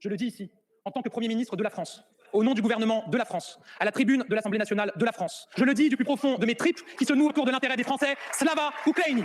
Je le dis ici, en tant que Premier ministre de la France, au nom du gouvernement de la France, à la tribune de l'Assemblée nationale de la France. Je le dis du plus profond de mes tripes qui se nouent autour de l'intérêt des Français. Slava Ukraini.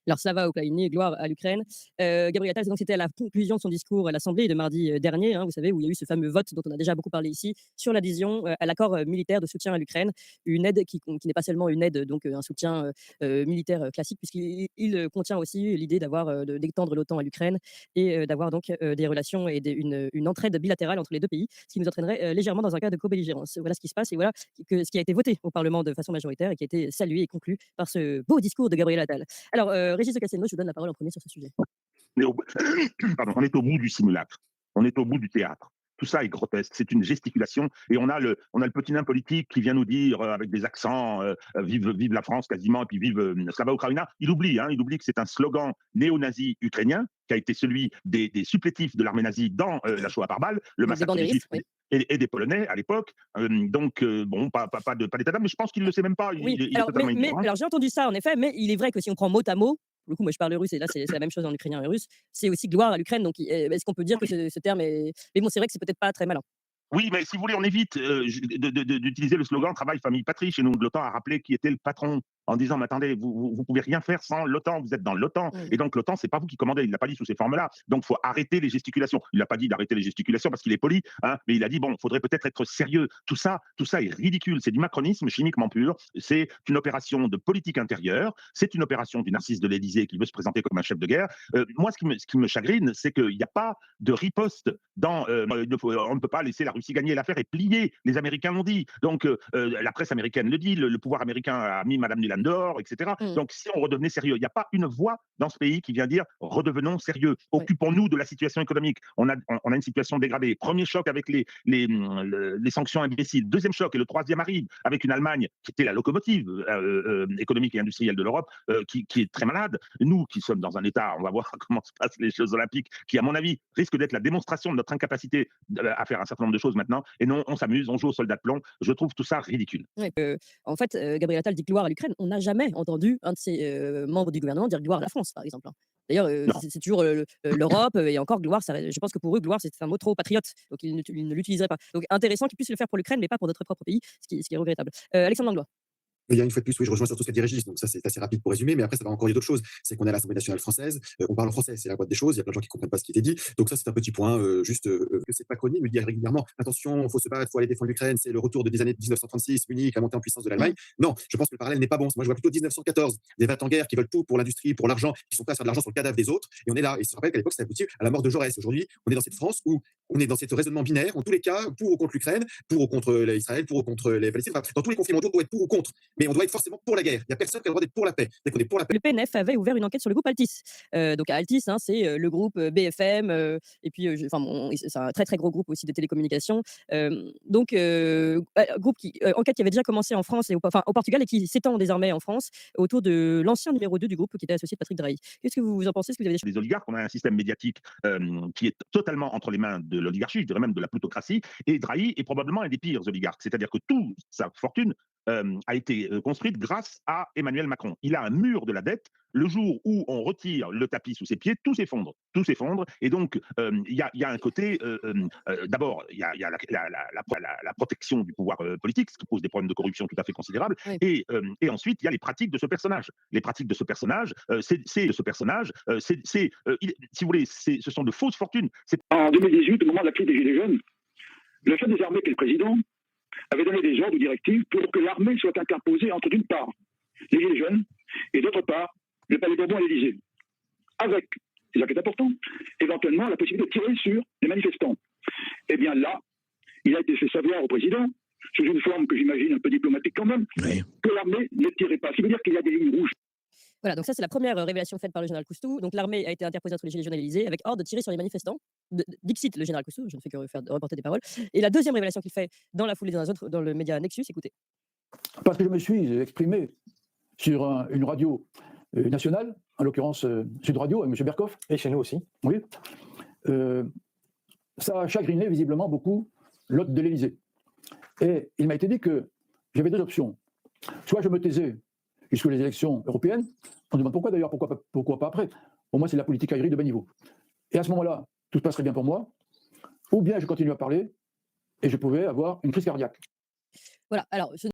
Alors Slava Ukraini, gloire à l'Ukraine. Gabriel Attal, donc c'était à la conclusion de son discours à l'Assemblée de mardi dernier, vous savez, où il y a eu ce fameux vote dont on a déjà beaucoup parlé ici, sur l'adhésion à l'accord militaire de soutien à l'Ukraine, une aide qui n'est pas seulement une aide, donc un soutien militaire classique, puisqu'il contient aussi l'idée d'étendre l'OTAN à l'Ukraine et d'avoir donc des relations et une entraide bilatérale entre les deux pays, ce qui nous entraînerait légèrement dans un cas de co-belligérance. Voilà ce qui se passe et voilà ce qui a été voté au Parlement de façon majoritaire et qui a été salué et conclu par ce beau discours de Gabriel Attal. Alors, Régis de Castelnau, je vous donne la parole en premier sur ce sujet. On est au, pardon, on est au bout du simulacre, on est au bout du théâtre. Tout ça est grotesque, c'est une gesticulation et on a le petit nain politique qui vient nous dire avec des accents vive, vive la France quasiment et puis vive Slava Ukraina. Il oublie que c'est un slogan néo-nazi ukrainien qui a été celui des supplétifs de l'armée nazie dans la Shoah par balle, le massacre des Juifs oui. et des Polonais à l'époque. Bon, pas d'état d'âme, mais je pense qu'il ne le sait même pas. Oui, Il est alors, totalement ignorant. alors j'ai entendu ça en effet, mais il est vrai que si on prend mot à mot, pour le coup, moi je parle russe et là c'est la même chose en ukrainien et russe, c'est aussi gloire à l'Ukraine. Donc est-ce qu'on peut dire que ce terme est. Mais bon, c'est vrai que c'est peut-être pas très malin. Oui, mais si vous voulez, on évite d'utiliser le slogan travail, famille, patrie. Chez nous, l'OTAN a rappelé qui était le patron en disant mais attendez, vous pouvez rien faire sans l'OTAN, vous êtes dans l'OTAN. Et donc l'OTAN, c'est pas vous qui commandez, il l'a pas dit sous ces formes-là. Donc il faut arrêter les gesticulations. Il n'a pas dit d'arrêter les gesticulations parce qu'il est poli, mais il a dit bon, il faudrait peut-être être sérieux. Tout ça est ridicule, c'est du macronisme chimiquement pur. C'est une opération de politique intérieure, c'est une opération du narcisse de l'Élysée qui veut se présenter comme un chef de guerre. Moi, ce qui me chagrine, c'est qu'il n'y a pas de riposte dans. On ne peut pas laisser la Russie gagner l'affaire et plier. Les Américains l'ont dit. Donc la presse américaine le dit, le pouvoir américain a mis Madame Nuland dehors, etc. Donc si on redevenait sérieux, il n'y a pas une voix dans ce pays qui vient dire redevenons sérieux, occupons-nous de la situation économique. On a une situation dégradée. Premier choc avec les sanctions imbéciles. Deuxième choc et le troisième arrive avec une Allemagne qui était la locomotive économique et industrielle de l'Europe, qui est très malade. Nous qui sommes dans un état, on va voir comment se passent les Jeux Olympiques, qui à mon avis risque d'être la démonstration de notre incapacité à faire un certain nombre de choses maintenant. Et non, on s'amuse, on joue au soldat de plomb. Je trouve tout ça ridicule. Ouais, en fait, Gabriel Attal dit gloire à l'Ukraine. On n'a jamais entendu un de ses membres du gouvernement dire gloire à la France, par exemple. D'ailleurs, Non. c'est toujours l'Europe et encore gloire. Je pense que pour eux, gloire, c'est un mot trop patriote, donc ils ne l'utiliseraient pas. Donc intéressant qu'ils puissent le faire pour l'Ukraine, mais pas pour notre propre pays, ce qui est regrettable. Alexandre Langlois. Il y a une fois de plus, oui, je rejoins surtout ce qu'a dit Régis, donc ça c'est assez rapide pour résumer, mais après ça va encore, il y a d'autres choses. C'est qu'on est à l'Assemblée nationale française, on parle en français, c'est la boîte des choses, il y a plein de gens qui ne comprennent pas ce qui était dit. Donc ça c'est un petit point, que cette Macronie nous dit régulièrement, attention, il faut se battre, il faut aller défendre l'Ukraine, c'est le retour des années 1936, Munich, la montée en puissance de l'Allemagne. Non, je pense que le parallèle n'est pas bon. Moi je vois plutôt 1914, des 20 en guerre qui veulent tout pour l'industrie, pour l'argent, qui sont prêts à faire de l'argent sur le cadavre des autres, et on est là. Et je rappelle qu'à l'époque ça aboutit à la mort de Jaurès. Aujourd'hui, on est dans cette France où on est dans ce raisonnement binaire, en tous les cas, pour ou contre l'Ukraine, pour ou contre Israël, pour ou contre les Palestiniens. Enfin, dans tous les conflits mondiaux, on doit être pour ou contre, mais on doit être forcément pour la guerre. Il n'y a personne qui a le droit d'être pour la paix. Dès qu'on est pour la paix. Le PNF avait ouvert une enquête sur le groupe Altis. Donc Altis, c'est le groupe BFM, et puis c'est un très très gros groupe aussi de télécommunications. Groupe enquête qui avait déjà commencé en France et au Portugal et qui s'étend désormais en France autour de l'ancien numéro 2 du groupe qui était associé de Patrick Drahi. Qu'est-ce que vous en pensez? Est-ce que vous avez Les oligarques, on a un système médiatique qui est totalement entre les mains de l'oligarchie, je dirais même de la plutocratie, et Drahi est probablement un des pires oligarques. C'est-à-dire que toute sa fortune a été construite grâce à Emmanuel Macron. Il a un mur de la dette. Le jour où on retire le tapis sous ses pieds, tout s'effondre. Tout s'effondre. Et donc, il y a un côté, d'abord, il y a la protection du pouvoir politique, ce qui pose des problèmes de corruption tout à fait considérables. Oui. Et ensuite, il y a les pratiques de ce personnage. Les pratiques de ce personnage, si vous voulez, ce sont de fausses fortunes. En 2018, au moment de la crise des Gilets jaunes, le chef des armées, qui est le président, avait donné des ordres ou directives pour que l'armée soit interposée entre, d'une part, les Gilets jaunes et d'autre part, le Palais Bourbon à l'Élysée. Avec, c'est ça qui est important, éventuellement la possibilité de tirer sur les manifestants. Eh bien là, il a été fait savoir au président, sous une forme que j'imagine un peu diplomatique quand même, que l'armée ne tirait pas. Ce qui veut dire qu'il y a des lignes rouges. Voilà, donc ça c'est la première révélation faite par le général Coustou. Donc l'armée a été interposée entre les Gilets jaunes et l'Élysée avec ordre de tirer sur les manifestants. Dixit le général Coustou, je ne fais que reporter des paroles. Et la deuxième révélation qu'il fait dans la foulée dans le média Nexus, écoutez. Parce que je me suis exprimé sur une radio nationale, en l'occurrence Sud Radio, avec M. Berkoff. Et chez nous aussi. Oui. Ça a chagriné visiblement beaucoup l'hôte de l'Élysée. Et il m'a été dit que j'avais deux options. Soit je me taisais jusqu'aux élections européennes, on se demande pourquoi d'ailleurs, pourquoi pas après. Pour moi, c'est de la politique aguerrie de bas niveau. Et à ce moment-là, tout se passerait bien pour moi, ou bien je continue à parler et je pouvais avoir une crise cardiaque. Voilà, alors